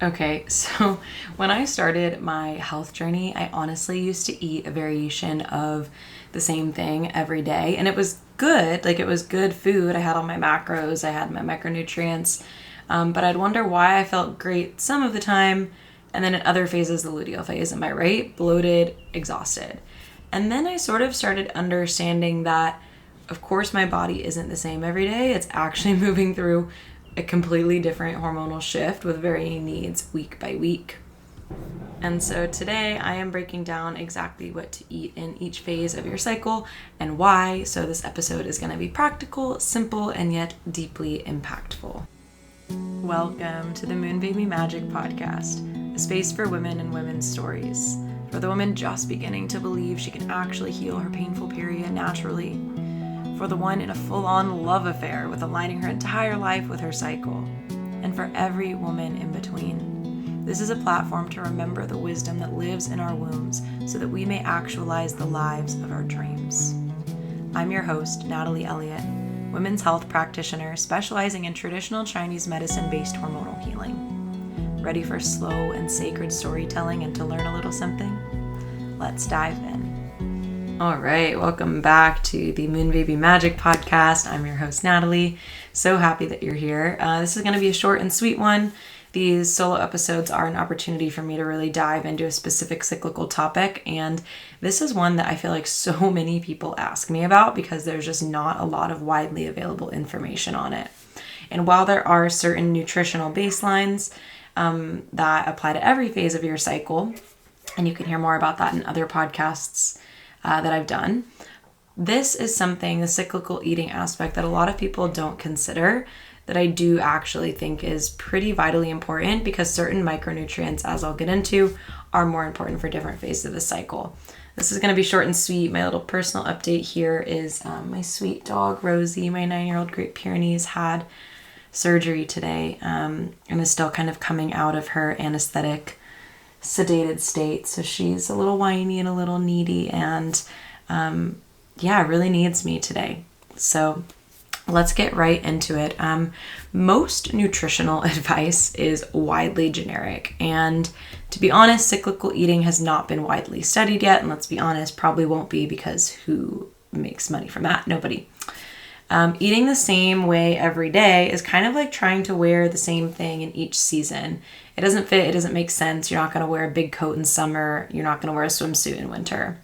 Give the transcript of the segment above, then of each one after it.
Okay, so when I started my health journey, I honestly used to eat a variation of the same thing every day. And it was good. Like, it was good food. I had all my macros, I had my micronutrients. But I'd wonder why I felt great some of the time. And then in other phases, the luteal phase, am I right? Bloated, exhausted. And then I sort of started understanding that, of course, my body isn't the same every day. It's actually moving through a completely different hormonal shift with varying needs week by week. And so today I am breaking down exactly what to eat in each phase of your cycle and why. So this episode is going to be practical, simple, and yet deeply impactful. Welcome to the Moon Baby Magic Podcast, a space for women and women's stories. For the woman just beginning to believe she can actually heal her painful period naturally. For the one in a full-on love affair with aligning her entire life with her cycle. And for every woman in between. This is a platform to remember the wisdom that lives in our wombs so that we may actualize the lives of our dreams. I'm your host, Natalie Elliott, women's health practitioner specializing in traditional Chinese medicine-based hormonal healing. Ready for slow and sacred storytelling and to learn a little something? Let's dive in. All right, welcome back to the Moon Baby Magic Podcast. I'm your host, Natalie. So happy that you're here. This is going to be a short and sweet one. These solo episodes are an opportunity for me to really dive into a specific cyclical topic. And this is one that I feel like so many people ask me about because there's just not a lot of widely available information on it. And while there are certain nutritional baselines that apply to every phase of your cycle, and you can hear more about that in other podcasts that I've done. This is something, the cyclical eating aspect, that a lot of people don't consider, that I do actually think is pretty vitally important because certain micronutrients, as I'll get into, are more important for different phases of the cycle. This is going to be short and sweet. My little personal update here is my sweet dog, Rosie, my 9-year-old Great Pyrenees, had surgery today and is still kind of coming out of her anesthetic sedated state. So she's a little whiny and a little needy and really needs me today. So let's get right into it. Most nutritional advice is widely generic. And to be honest, cyclical eating has not been widely studied yet. And let's be honest, probably won't be because who makes money from that? Nobody. Eating the same way every day is kind of like trying to wear the same thing in each season. It doesn't fit, it doesn't make sense. You're not going to wear a big coat in summer. You're not going to wear a swimsuit in winter.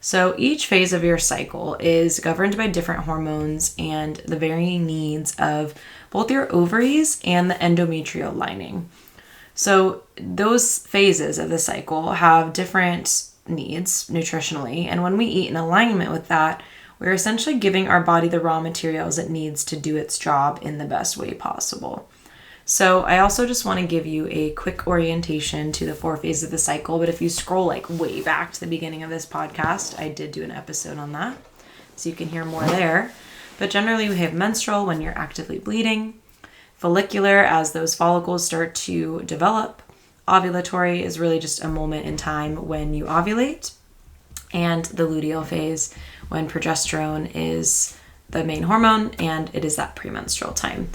So each phase of your cycle is governed by different hormones and the varying needs of both your ovaries and the endometrial lining. So those phases of the cycle have different needs nutritionally. And when we eat in alignment with that, we're essentially giving our body the raw materials it needs to do its job in the best way possible. So I also just want to give you a quick orientation to the 4 phases of the cycle. But if you scroll like way back to the beginning of this podcast, I did do an episode on that. So you can hear more there. But generally we have menstrual when you're actively bleeding. Follicular as those follicles start to develop. Ovulatory is really just a moment in time when you ovulate. And the luteal phase when progesterone is the main hormone and it is that premenstrual time.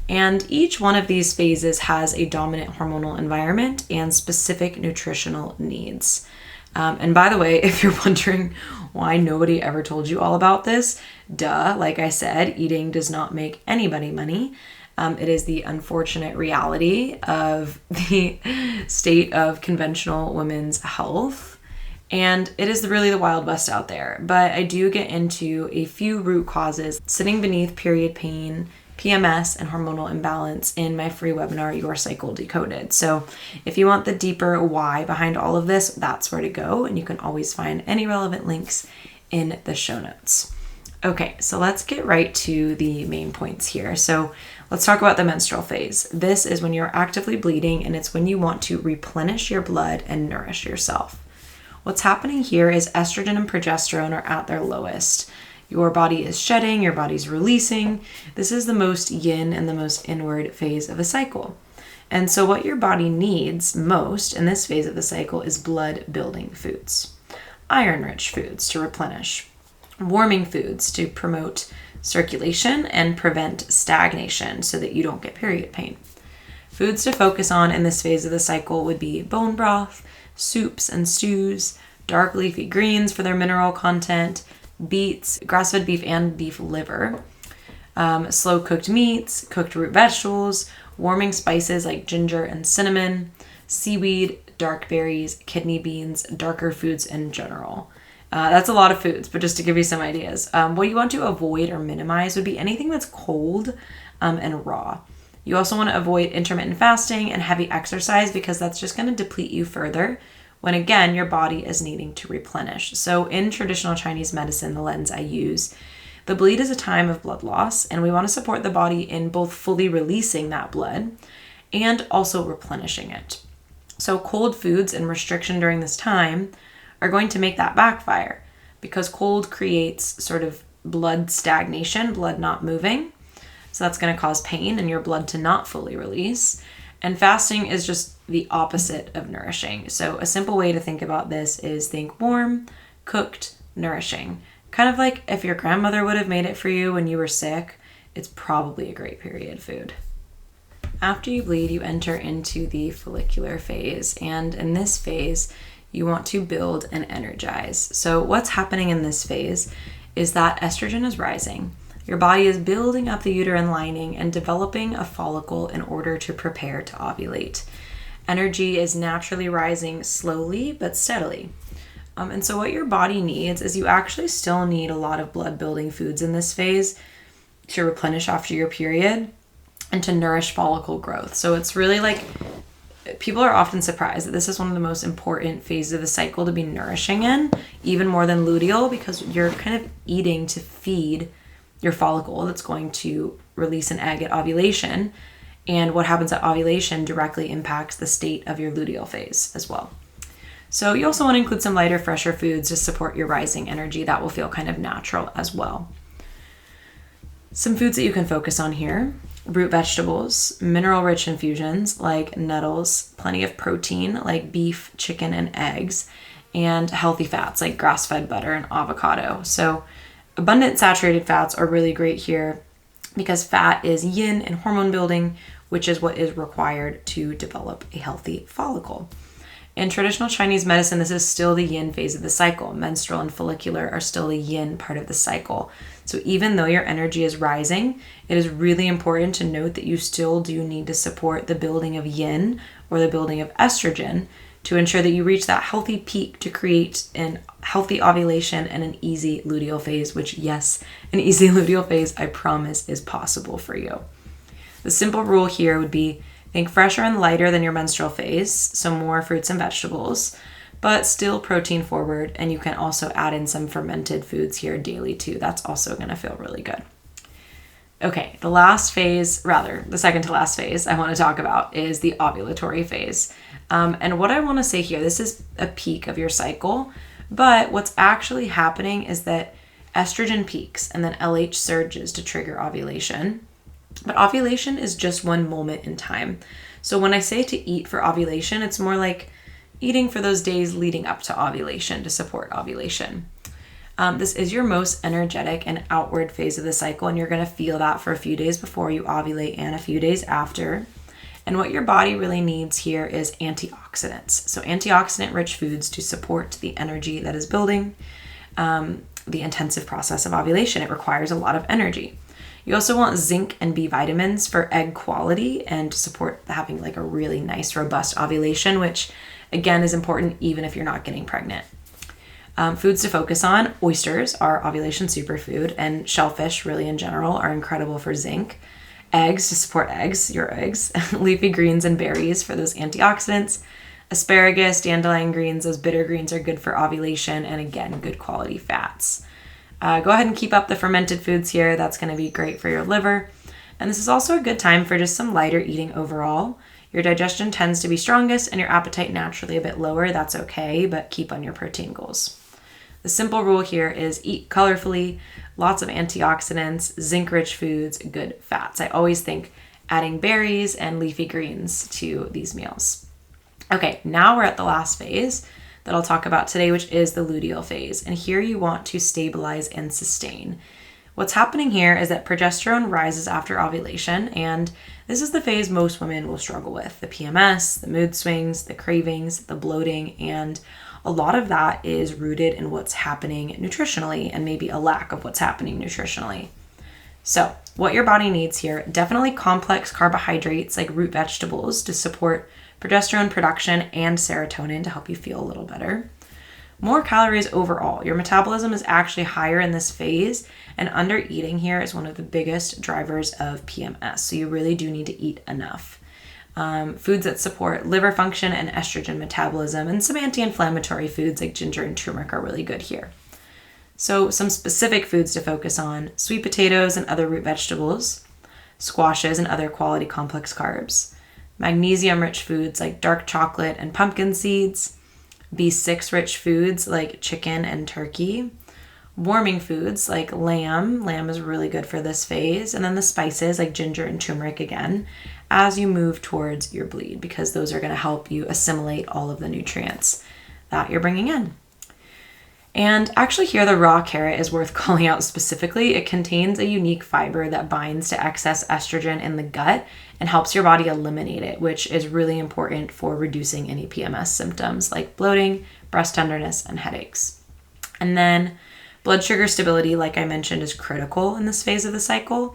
And each one of these phases has a dominant hormonal environment and specific nutritional needs. And by the way, if you're wondering why nobody ever told you all about this, like I said, eating does not make anybody money. It is the unfortunate reality of the state of conventional women's health. And it is really the Wild West out there. But I do get into a few root causes sitting beneath period pain, PMS, and hormonal imbalance in my free webinar, Your Cycle Decoded. So if you want the deeper why behind all of this, that's where to go. And you can always find any relevant links in the show notes. Okay, so let's get right to the main points here. So let's talk about the menstrual phase. This is when you're actively bleeding and it's when you want to replenish your blood and nourish yourself. What's happening here is estrogen and progesterone are at their lowest. Your body is shedding, your body's releasing. This is the most yin and the most inward phase of the cycle. And so what your body needs most in this phase of the cycle is blood-building foods, iron-rich foods to replenish, warming foods to promote circulation and prevent stagnation so that you don't get period pain. Foods to focus on in this phase of the cycle would be bone broth, soups and stews, dark leafy greens for their mineral content, beets, grass-fed beef and beef liver, slow cooked meats, cooked root vegetables, warming spices like ginger and cinnamon, seaweed, dark berries, kidney beans, darker foods in general. That's a lot of foods, but just to give you some ideas. What you want to avoid or minimize would be anything that's cold and raw. You also want to avoid intermittent fasting and heavy exercise because that's just going to deplete you further when, again, your body is needing to replenish. So in traditional Chinese medicine, the lens I use, the bleed is a time of blood loss, and we want to support the body in both fully releasing that blood and also replenishing it. So cold foods and restriction during this time are going to make that backfire because cold creates sort of blood stagnation, blood not moving. So that's going to cause pain and your blood to not fully release. And fasting is just the opposite of nourishing. So a simple way to think about this is think warm, cooked, nourishing. Kind of like if your grandmother would have made it for you when you were sick, it's probably a great period food. After you bleed, you enter into the follicular phase. And in this phase, you want to build and energize. So what's happening in this phase is that estrogen is rising. Your body is building up the uterine lining and developing a follicle in order to prepare to ovulate. Energy is naturally rising slowly but steadily. And so what your body needs is you actually still need a lot of blood building foods in this phase to replenish after your period and to nourish follicle growth. So it's really like, people are often surprised that this is one of the most important phases of the cycle to be nourishing in, even more than luteal, because you're kind of eating to feed your follicle that's going to release an egg at ovulation. And what happens at ovulation directly impacts the state of your luteal phase as well. So you also want to include some lighter, fresher foods to support your rising energy. That will feel kind of natural as well. Some foods that you can focus on here: root vegetables, mineral-rich infusions like nettles, plenty of protein like beef, chicken, and eggs, and healthy fats like grass-fed butter and avocado. So abundant saturated fats are really great here because fat is yin and hormone building, which is what is required to develop a healthy follicle. In traditional Chinese medicine, this is still the yin phase of the cycle. Menstrual and follicular are still the yin part of the cycle. So even though your energy is rising, it is really important to note that you still do need to support the building of yin or the building of estrogen to ensure that you reach that healthy peak to create an healthy ovulation and an easy luteal phase, which, yes, an easy luteal phase, I promise, is possible for you. The simple rule here would be think fresher and lighter than your menstrual phase, so more fruits and vegetables, but still protein forward, and you can also add in some fermented foods here daily too. That's also going to feel really good. Okay, the second to last phase I want to talk about is the ovulatory phase. And what I want to say here, this is a peak of your cycle, but what's actually happening is that estrogen peaks and then LH surges to trigger ovulation. But ovulation is just one moment in time. So when I say to eat for ovulation, it's more like eating for those days leading up to ovulation to support ovulation. This is your most energetic and outward phase of the cycle, and you're going to feel that for a few days before you ovulate and a few days after. And what your body really needs here is antioxidants. So antioxidant-rich foods to support the energy that is building the intensive process of ovulation. It requires a lot of energy. You also want zinc and B vitamins for egg quality and to support having like a really nice, robust ovulation, which again is important even if you're not getting pregnant. Foods to focus on: oysters are ovulation superfood, and shellfish really in general are incredible for zinc. Eggs to support your eggs. Leafy greens and berries for those antioxidants. Asparagus, dandelion greens, those bitter greens are good for ovulation, and again, good quality fats. Go ahead and keep up the fermented foods here. That's going to be great for your liver. And this is also a good time for just some lighter eating overall. Your digestion tends to be strongest and your appetite naturally a bit lower. That's okay, but keep on your protein goals. The simple rule here is eat colorfully, lots of antioxidants, zinc-rich foods, good fats. I always think adding berries and leafy greens to these meals. Okay, now we're at the last phase that I'll talk about today, which is the luteal phase. And here you want to stabilize and sustain. What's happening here is that progesterone rises after ovulation, and this is the phase most women will struggle with. The PMS, the mood swings, the cravings, the bloating, and a lot of that is rooted in what's happening nutritionally and maybe a lack of what's happening nutritionally. So what your body needs here, definitely complex carbohydrates like root vegetables to support progesterone production and serotonin to help you feel a little better. More calories overall. Your metabolism is actually higher in this phase, and under eating here is one of the biggest drivers of PMS. So you really do need to eat enough. Foods that support liver function and estrogen metabolism, and some anti-inflammatory foods like ginger and turmeric are really good here. So some specific foods to focus on: sweet potatoes and other root vegetables, squashes and other quality complex carbs, magnesium-rich foods like dark chocolate and pumpkin seeds, B6-rich foods like chicken and turkey, warming foods like lamb. Lamb is really good for this phase. And then the spices like ginger and turmeric again as you move towards your bleed, because those are going to help you assimilate all of the nutrients that you're bringing in. And actually here, the raw carrot is worth calling out specifically. It contains a unique fiber that binds to excess estrogen in the gut and helps your body eliminate it, which is really important for reducing any PMS symptoms like bloating, breast tenderness, and headaches. And then blood sugar stability, like I mentioned, is critical in this phase of the cycle.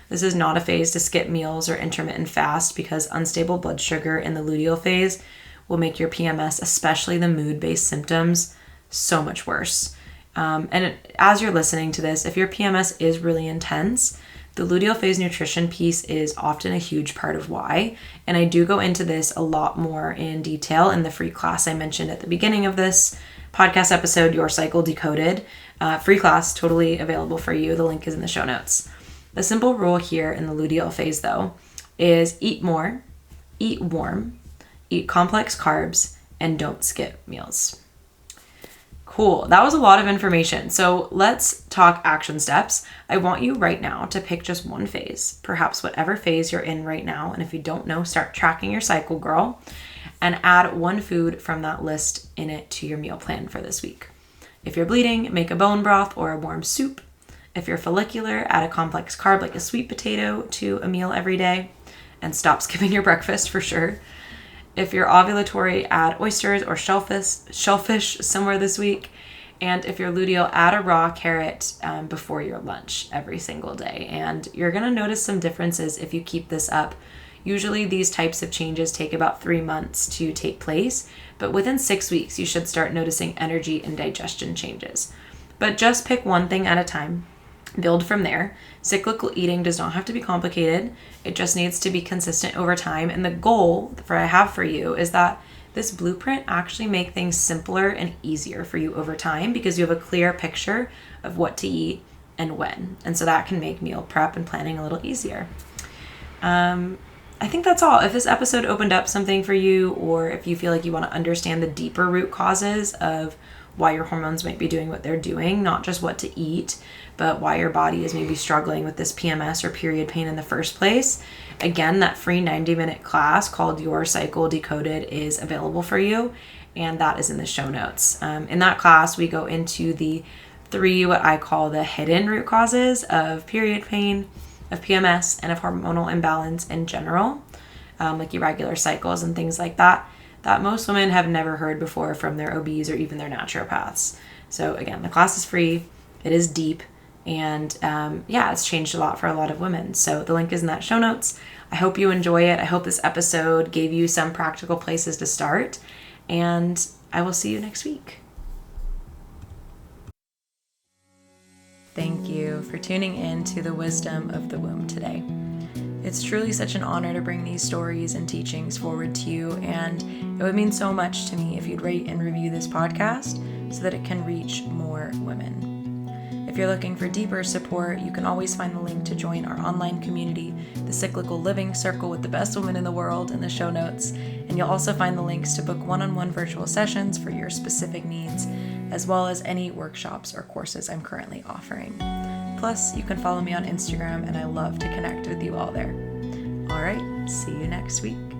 This is not a phase to skip meals or intermittent fast, because unstable blood sugar in the luteal phase will make your PMS, especially the mood-based symptoms, so much worse. As you're listening to this, if your PMS is really intense, the luteal phase nutrition piece is often a huge part of why. And I do go into this a lot more in detail in the free class I mentioned at the beginning of this podcast episode, Your Cycle Decoded. Free class, totally available for you. The link is in the show notes. The simple rule here in the luteal phase, though, is eat more, eat warm, eat complex carbs, and don't skip meals. Cool. That was a lot of information. So let's talk action steps. I want you right now to pick just one phase, perhaps whatever phase you're in right now. And if you don't know, start tracking your cycle, girl, and add one food from that list in it to your meal plan for this week. If you're bleeding, make a bone broth or a warm soup. If you're follicular, add a complex carb like a sweet potato to a meal every day, and stop skipping your breakfast for sure. If you're ovulatory, add oysters or shellfish somewhere this week. And if you're luteal, add a raw carrot before your lunch every single day. And you're going to notice some differences if you keep this up. Usually these types of changes take about 3 months to take place, but within 6 weeks, you should start noticing energy and digestion changes. But just pick one thing at a time. Build from there. Cyclical eating does not have to be complicated. It just needs to be consistent over time. And the goal I have for you is that this blueprint actually make things simpler and easier for you over time, because you have a clear picture of what to eat and when. And so that can make meal prep and planning a little easier. I think that's all. If this episode opened up something for you, or if you feel like you want to understand the deeper root causes of why your hormones might be doing what they're doing, not just what to eat, but why your body is maybe struggling with this PMS or period pain in the first place, again, that free 90-minute class called Your Cycle Decoded is available for you, and that is in the show notes. In that class, we go into the 3, what I call the hidden root causes of period pain, of PMS, and of hormonal imbalance in general, like irregular cycles and things like that most women have never heard before from their OBs or even their naturopaths. So again, the class is free, it is deep, and it's changed a lot for a lot of women. So the link is in that show notes. I hope you enjoy it. I hope this episode gave you some practical places to start, and I will see you next week. Thank you for tuning in to the Wisdom of the Womb today. It's truly such an honor to bring these stories and teachings forward to you, and it would mean so much to me if you'd rate and review this podcast so that it can reach more women. If you're looking for deeper support, you can always find the link to join our online community, the Cyclical Living Circle with the best women in the world, in the show notes, and you'll also find the links to book one-on-one virtual sessions for your specific needs, as well as any workshops or courses I'm currently offering. Plus, you can follow me on Instagram, and I love to connect with you all there. All right, see you next week.